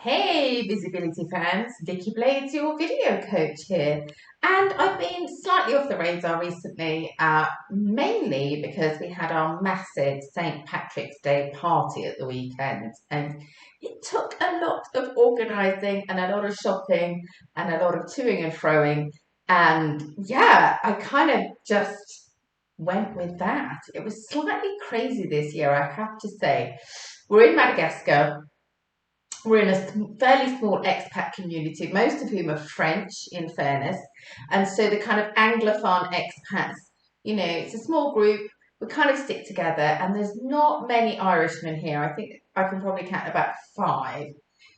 Hey, visibility fans, Vicky Blades, your video coach here. And I've been slightly off the radar recently, mainly because we had our massive St. Patrick's Day party at the weekend. And it took a lot of organising and a lot of shopping and a lot of toing and froing. And yeah, I kind of just went with that. It was slightly crazy this year, I have to say. We're in Madagascar. We're in a fairly small expat community, most of whom are French, in fairness. And so the kind of Anglophone expats, it's a small group. We kind of stick together, and there's not many Irishmen here. I think I can probably count about five.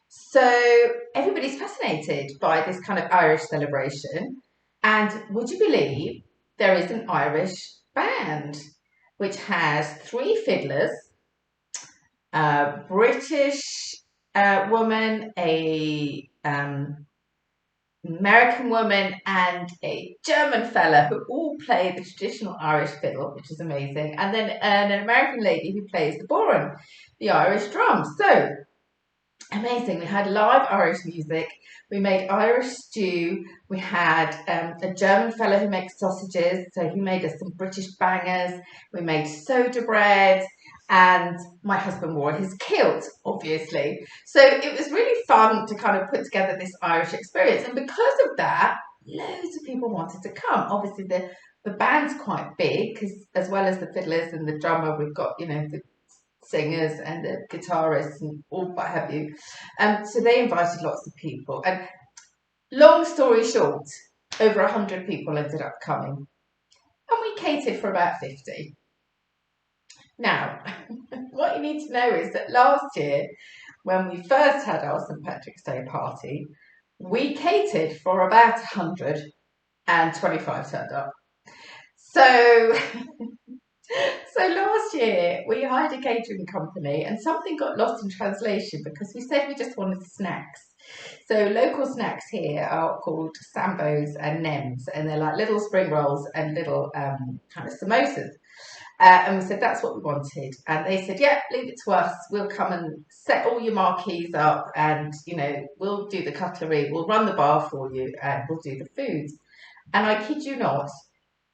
So everybody's fascinated by this kind of Irish celebration. And would you believe there is an Irish band which has three fiddlers, a British woman, a American woman, and a German fella who all play the traditional Irish fiddle, which is amazing, and then an American lady who plays the bodhrán, the Irish drum. So amazing. We had live Irish music. We made Irish stew. We had a German fellow who makes sausages. So he made us some British bangers. We made soda bread. And my husband wore his kilt, obviously. So it was really fun to kind of put together this Irish experience. And because of that, loads of people wanted to come. Obviously, the band's quite big because as well as the fiddlers and the drummer, we've got, the singers and the guitarists and all what have you. So they invited lots of people. And long story short, over 100 people ended up coming. And we catered for about 50. Now, what you need to know is that last year, when we first had our St. Patrick's Day party, we catered for about 100 and 25 turned up. So last year we hired a catering company and something got lost in translation because we said we just wanted snacks. So local snacks here are called sambos and nems, and they're like little spring rolls and little kind of samosas. And we said that's what we wanted, and they said, "Yeah, leave it to us. We'll come and set all your marquees up, and we'll do the cutlery, we'll run the bar for you, and we'll do the food." And I kid you not,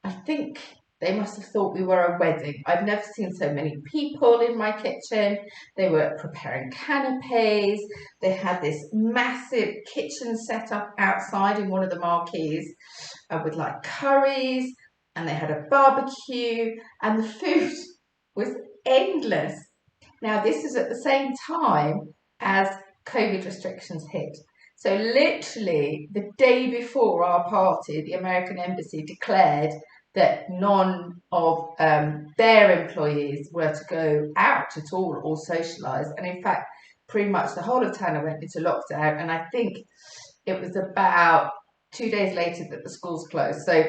I think they must have thought we were a wedding. I've never seen so many people in my kitchen. They were preparing canapes. They had this massive kitchen set up outside in one of the marquees with like curries, and they had a barbecue, and the food was endless. Now, this is at the same time as COVID restrictions hit. So literally the day before our party, the American embassy declared that none of their employees were to go out at all or socialise. And in fact, pretty much the whole of town went into lockdown. And I think it was about 2 days later that the schools closed. So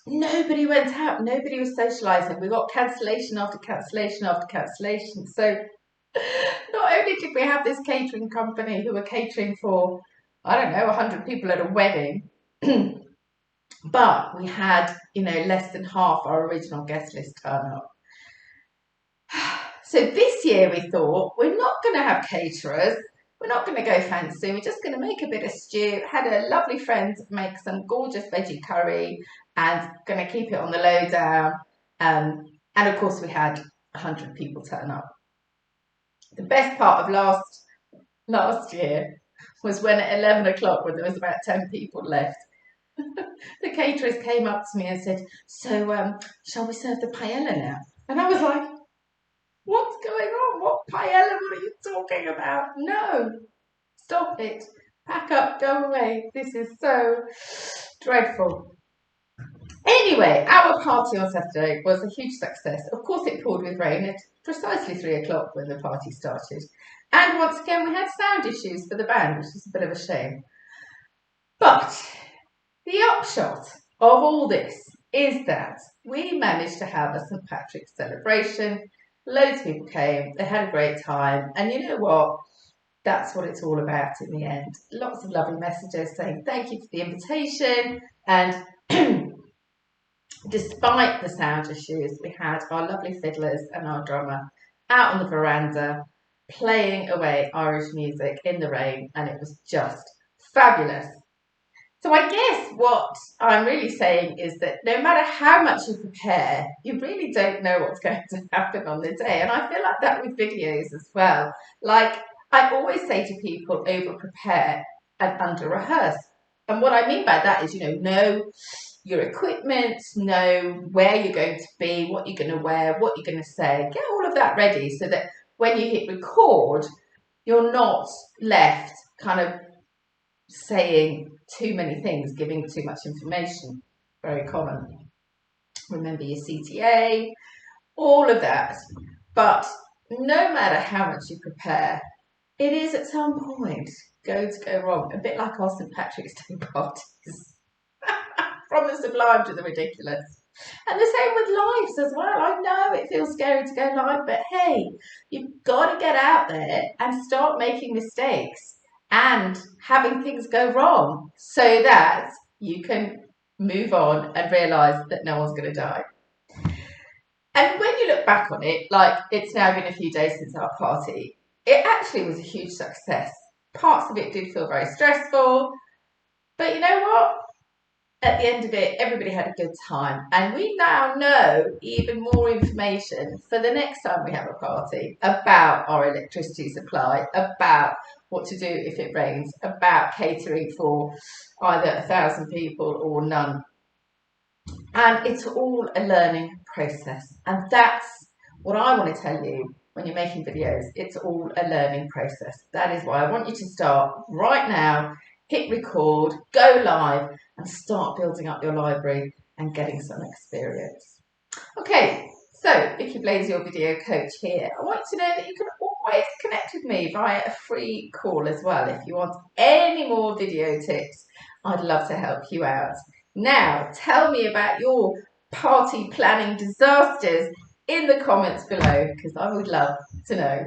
nobody went out, nobody was socialising. We got cancellation after cancellation after cancellation. So not only did we have this catering company who were catering for, I don't know, 100 people at a wedding, but we had, less than half our original guest list turn up. So this year we thought, we're not going to have caterers. We're not going to go fancy. We're just going to make a bit of stew. Had a lovely friend make some gorgeous veggie curry and going to keep it on the low down. And of course we had 100 people turn up. The best part of last year was when at 11 o'clock, when there was about 10 people left, the caterers came up to me and said, "So, shall we serve the paella now?" And I was like, "What's going on? What paella? What are you talking about? No, stop it. Pack up, go away. This is so dreadful." Anyway, our party on Saturday was a huge success. Of course, it poured with rain at precisely 3 o'clock when the party started. And once again, we had sound issues for the band, which is a bit of a shame. But the upshot of all this is that we managed to have a St. Patrick's celebration. Loads of people came, they had a great time, and you know what? That's what it's all about in the end. Lots of lovely messages saying thank you for the invitation, and despite the sound issues, we had our lovely fiddlers and our drummer out on the veranda playing away Irish music in the rain, and it was just fabulous. So I guess what I'm really saying is that no matter how much you prepare, you really don't know what's going to happen on the day. And I feel like that with videos as well. Like I always say to people, over prepare and under rehearse. And what I mean by that is, know your equipment, know where you're going to be, what you're going to wear, what you're going to say. Get all of that ready so that when you hit record, you're not left kind of saying too many things, giving too much information. Very common. Remember your CTA, all of that. But no matter how much you prepare, it is at some point going to go wrong. A bit like our St. Patrick's Day parties. From the sublime to the ridiculous. And the same with lives as well. I know it feels scary to go live, but hey, you've got to get out there and start making mistakes and having things go wrong so that you can move on and realise that no one's going to die. And when you look back on it, like it's now been a few days since our party, it actually was a huge success. Parts of it did feel very stressful, but you know what? At the end of it, everybody had a good time. And we now know even more information for the next time we have a party about our electricity supply, about what to do if it rains, about catering for either 1,000 people or none. And it's all a learning process. And that's what I want to tell you when you're making videos. It's all a learning process. That is why I want you to start right now, hit record, go live, and start building up your library and getting some experience. Okay, so Vicky Blaze, your video coach here. I want you to know that you can always connect with me via a free call as well. If you want any more video tips, I'd love to help you out. Now, tell me about your party planning disasters in the comments below, because I would love to know.